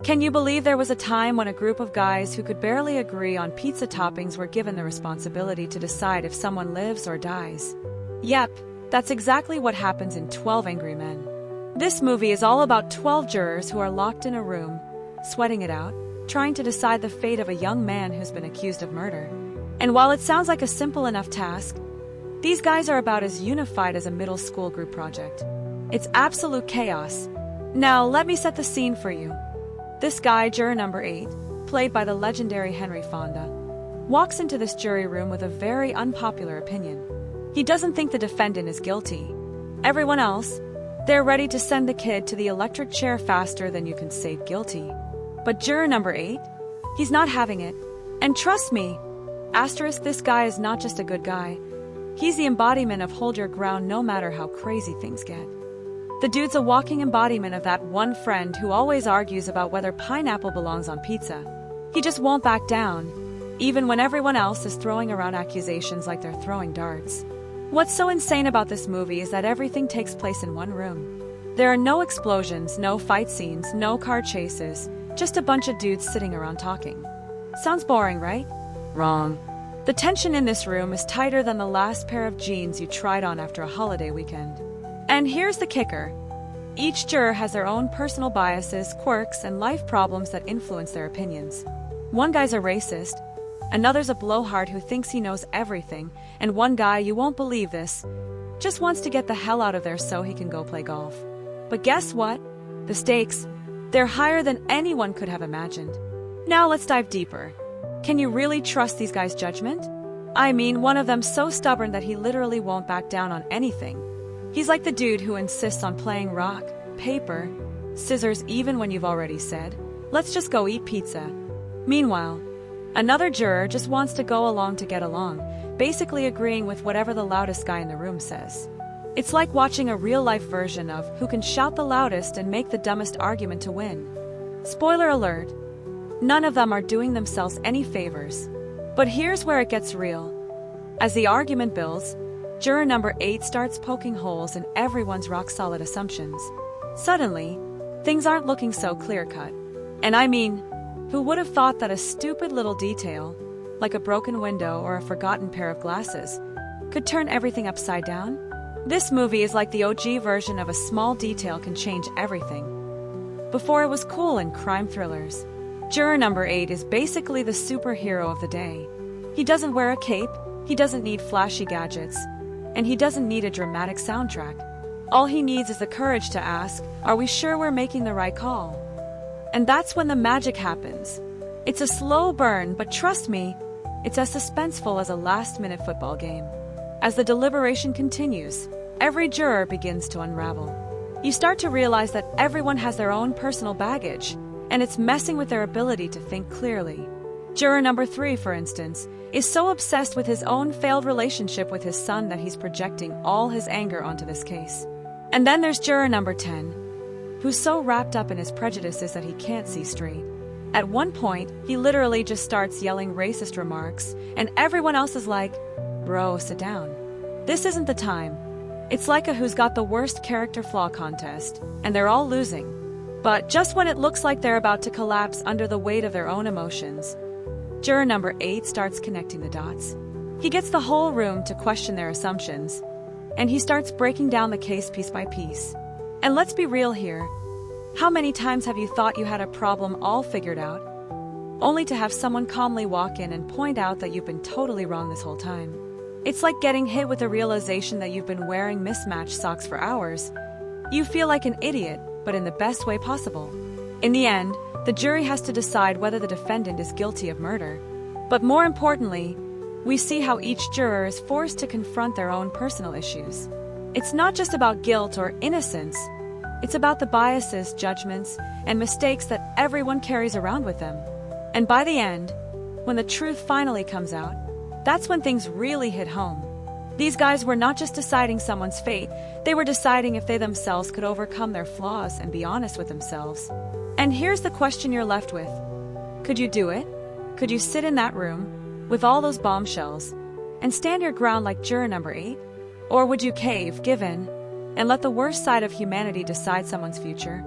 Can you believe there was a time when a group of guys who could barely agree on pizza toppings were given the responsibility to decide if someone lives or dies? Yep, that's exactly what happens in 12 Angry Men. This movie is all about 12 jurors who are locked in a room, sweating it out, trying to decide the fate of a young man who's been accused of murder. And while it sounds like a simple enough task, these guys are about as unified as a middle school group project. It's absolute chaos. Now, let me set the scene for you. This guy, juror number 8, played by the legendary Henry Fonda, walks into this jury room with a very unpopular opinion. He doesn't think the defendant is guilty. Everyone else, they're ready to send the kid to the electric chair faster than you can say guilty. But juror number 8, he's not having it. And trust me, this guy is not just a good guy. He's the embodiment of hold your ground no matter how crazy things get. The dude's a walking embodiment of that one friend who always argues about whether pineapple belongs on pizza. He just won't back down, even when everyone else is throwing around accusations like they're throwing darts. What's so insane about this movie is that everything takes place in one room. There are no explosions, no fight scenes, no car chases, just a bunch of dudes sitting around talking. Sounds boring, right? Wrong. The tension in this room is tighter than the last pair of jeans you tried on after a holiday weekend. And here's the kicker. Each juror has their own personal biases, quirks, and life problems that influence their opinions. One guy's a racist, another's a blowhard who thinks he knows everything, and one guy, you won't believe this, just wants to get the hell out of there so he can go play golf. But guess what? The stakes, they're higher than anyone could have imagined. Now let's dive deeper. Can you really trust these guys' judgment? I mean, one of them's so stubborn that he literally won't back down on anything. He's like the dude who insists on playing rock, paper, scissors even when you've already said, let's just go eat pizza. Meanwhile, another juror just wants to go along to get along, basically agreeing with whatever the loudest guy in the room says. It's like watching a real-life version of who can shout the loudest and make the dumbest argument to win. Spoiler alert, none of them are doing themselves any favors. But here's where it gets real. As the argument builds, juror number 8 starts poking holes in everyone's rock-solid assumptions. Suddenly, things aren't looking so clear-cut. And I mean, who would have thought that a stupid little detail, like a broken window or a forgotten pair of glasses, could turn everything upside down? This movie is like the OG version of a small detail can change everything. Before it was cool in crime thrillers, juror number 8 is basically the superhero of the day. He doesn't wear a cape, he doesn't need flashy gadgets, and he doesn't need a dramatic soundtrack. All he needs is the courage to ask, are we sure we're making the right call? And that's when the magic happens. It's a slow burn, but trust me, it's as suspenseful as a last-minute football game. As the deliberation continues, every juror begins to unravel. You start to realize that everyone has their own personal baggage, and it's messing with their ability to think clearly. Juror number 3, for instance, is so obsessed with his own failed relationship with his son that he's projecting all his anger onto this case. And then there's juror number 10, who's so wrapped up in his prejudices that he can't see straight. At one point, he literally just starts yelling racist remarks, and everyone else is like, bro, sit down. This isn't the time. It's like a who's got the worst character flaw contest, and they're all losing. But just when it looks like they're about to collapse under the weight of their own emotions, juror number 8 starts connecting the dots. He gets the whole room to question their assumptions, and he starts breaking down the case piece by piece. And let's be real here. How many times have you thought you had a problem all figured out, only to have someone calmly walk in and point out that you've been totally wrong this whole time? It's like getting hit with the realization that you've been wearing mismatched socks for hours. You feel like an idiot, but in the best way possible. In the end, the jury has to decide whether the defendant is guilty of murder. But more importantly, we see how each juror is forced to confront their own personal issues. It's not just about guilt or innocence. It's about the biases, judgments, and mistakes that everyone carries around with them. And by the end, when the truth finally comes out, that's when things really hit home. These guys were not just deciding someone's fate, they were deciding if they themselves could overcome their flaws and be honest with themselves. And here's the question you're left with. Could you do it? Could you sit in that room, with all those bombshells, and stand your ground like juror number 8? Or would you cave, give in, and let the worst side of humanity decide someone's future?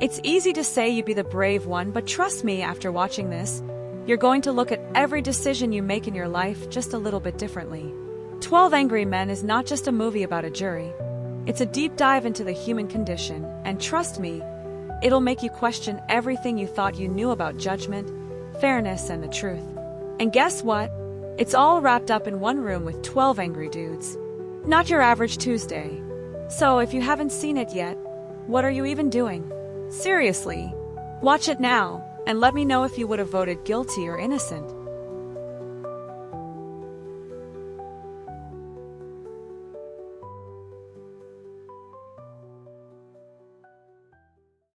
It's easy to say you'd be the brave one, but trust me, after watching this, you're going to look at every decision you make in your life just a little bit differently. 12 Angry Men is not just a movie about a jury. It's a deep dive into the human condition, and trust me, it'll make you question everything you thought you knew about judgment, fairness, and the truth. And guess what? It's all wrapped up in one room with 12 angry dudes. Not your average Tuesday. So if you haven't seen it yet, what are you even doing? Seriously, watch it now, and let me know if you would have voted guilty or innocent.